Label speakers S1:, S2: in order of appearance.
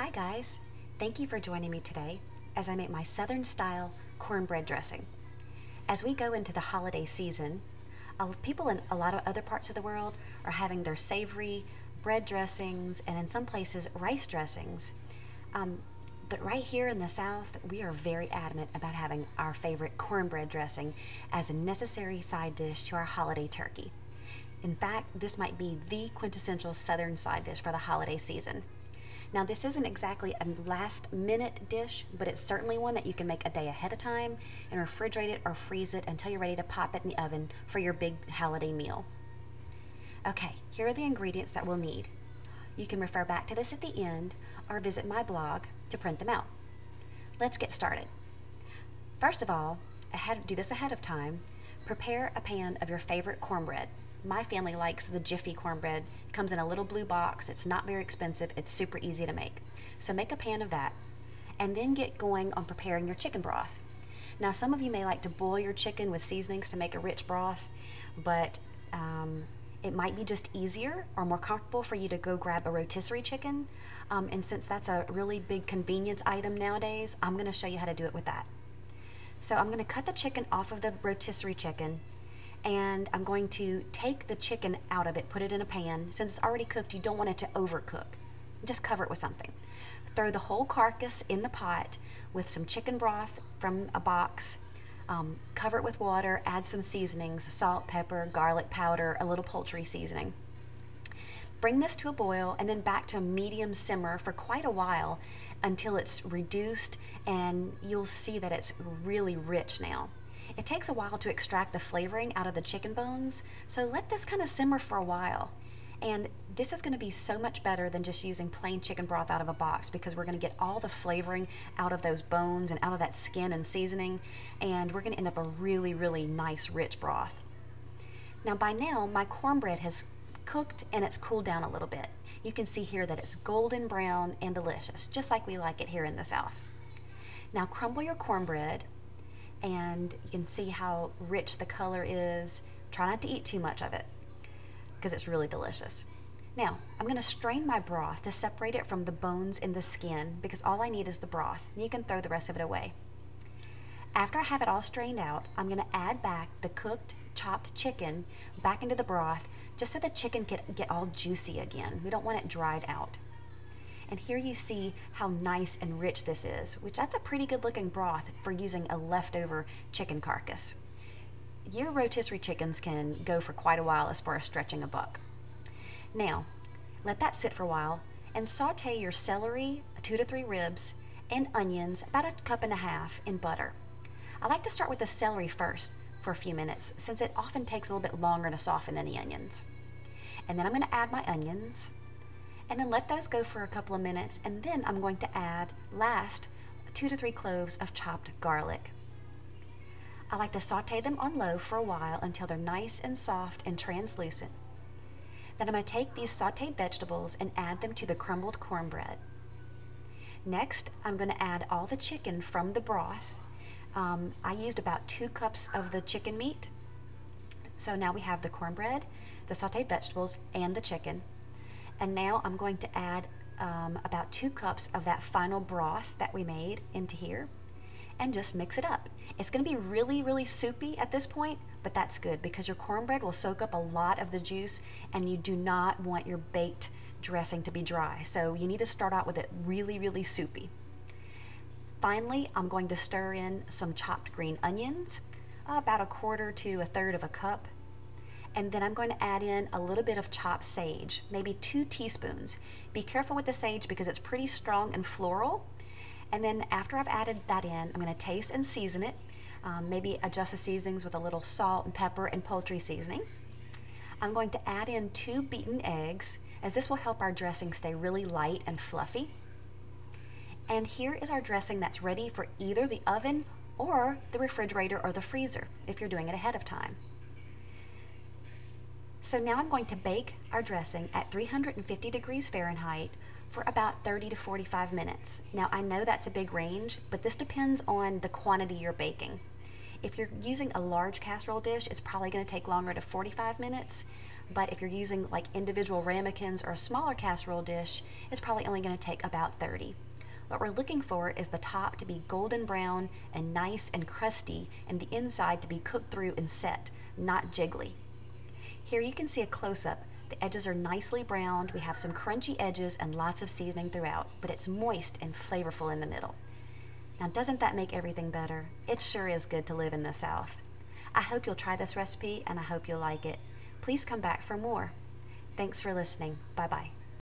S1: Hi guys, thank you for joining me today as I make my Southern style cornbread dressing. As we go into the holiday season, people in a lot of other parts of the world are having their savory bread dressings and in some places rice dressings. But right here in the South, we are very adamant about having our favorite cornbread dressing as a necessary side dish to our holiday turkey. In fact, this might be the quintessential Southern side dish for the holiday season. Now, this isn't exactly a last minute dish, but it's certainly one that you can make a day ahead of time and refrigerate it or freeze it until you're ready to pop it in the oven for your big holiday meal. Okay, here are the ingredients that we'll need. You can refer back to this at the end or visit my blog to print them out. Let's get started. First of all, do this ahead of time. Prepare a pan of your favorite cornbread. My family likes the Jiffy cornbread. It comes in a little blue box. It's not very expensive. It's super easy to make. So make a pan of that and then get going on preparing your chicken broth. Now, some of you may like to boil your chicken with seasonings to make a rich broth, but it might be just easier or more comfortable for you to go grab a rotisserie chicken. And since that's a really big convenience item nowadays, I'm going to show you how to do it with that. So I'm going to cut the chicken off of the rotisserie chicken, and I'm going to take the chicken out of it, put it in a pan. Since it's already cooked, you don't want it to overcook. Just cover it with something. Throw the whole carcass in the pot with some chicken broth from a box. Cover it with water, add some seasonings, salt, pepper, garlic powder, a little poultry seasoning. Bring this to a boil and then back to a medium simmer for quite a while until it's reduced, and you'll see that it's really rich now. It takes a while to extract the flavoring out of the chicken bones, so let this kind of simmer for a while. And this is going to be so much better than just using plain chicken broth out of a box, because we're going to get all the flavoring out of those bones and out of that skin and seasoning, and we're going to end up a really, really nice rich broth. Now by now, my cornbread has cooked and it's cooled down a little bit. You can see here that it's golden brown and delicious, just like we like it here in the South. Now crumble your cornbread, and you can see how rich the color is. Try not to eat too much of it because it's really delicious. Now I'm going to strain my broth to separate it from the bones and the skin, because all I need is the broth. You can throw the rest of it away. After I have it all strained out, I'm going to add back the cooked chopped chicken back into the broth, just so the chicken can get all juicy again. We don't want it dried out. And here you see how nice and rich this is, which that's a pretty good looking broth for using a leftover chicken carcass. Your rotisserie chickens can go for quite a while as far as stretching a buck. Now, let that sit for a while and saute your celery, 2 to 3 ribs, and onions, about 1.5 cups in butter. I like to start with the celery first for a few minutes, since it often takes a little bit longer to soften than the onions. And then I'm going to add my onions, and then let those go for a couple of minutes, and then I'm going to add last 2 to 3 cloves of chopped garlic. I like to saute them on low for a while until they're nice and soft and translucent. Then I'm going to take these sauteed vegetables and add them to the crumbled cornbread. Next, I'm going to add all the chicken from the broth. I used about 2 cups of the chicken meat. So now we have the cornbread, the sauteed vegetables, and the chicken. And now I'm going to add about 2 cups of that final broth that we made into here, and just mix it up. It's going to be really, really soupy at this point, but that's good because your cornbread will soak up a lot of the juice, and you do not want your baked dressing to be dry. So you need to start out with it really, really soupy. Finally, I'm going to stir in some chopped green onions, about 1/4 to 1/3 of a cup. And then I'm going to add in a little bit of chopped sage, maybe 2 teaspoons. Be careful with the sage because it's pretty strong and floral. And then after I've added that in, I'm going to taste and season it. Maybe adjust the seasonings with a little salt and pepper and poultry seasoning. I'm going to add in 2 beaten eggs, as this will help our dressing stay really light and fluffy. And here is our dressing that's ready for either the oven or the refrigerator or the freezer if you're doing it ahead of time. So now I'm going to bake our dressing at 350 degrees Fahrenheit for about 30 to 45 minutes. Now I know that's a big range, but this depends on the quantity you're baking. If you're using a large casserole dish, it's probably going to take longer to 45 minutes, But if you're using like individual ramekins or a smaller casserole dish, it's probably only going to take about 30. What we're looking for is the top to be golden brown and nice and crusty, and the inside to be cooked through and set, not jiggly. Here you can see a close-up. The edges are nicely browned, we have some crunchy edges and lots of seasoning throughout, but it's moist and flavorful in the middle. Now doesn't that make everything better? It sure is good to live in the South. I hope you'll try this recipe and I hope you'll like it. Please come back for more. Thanks for listening. Bye-bye.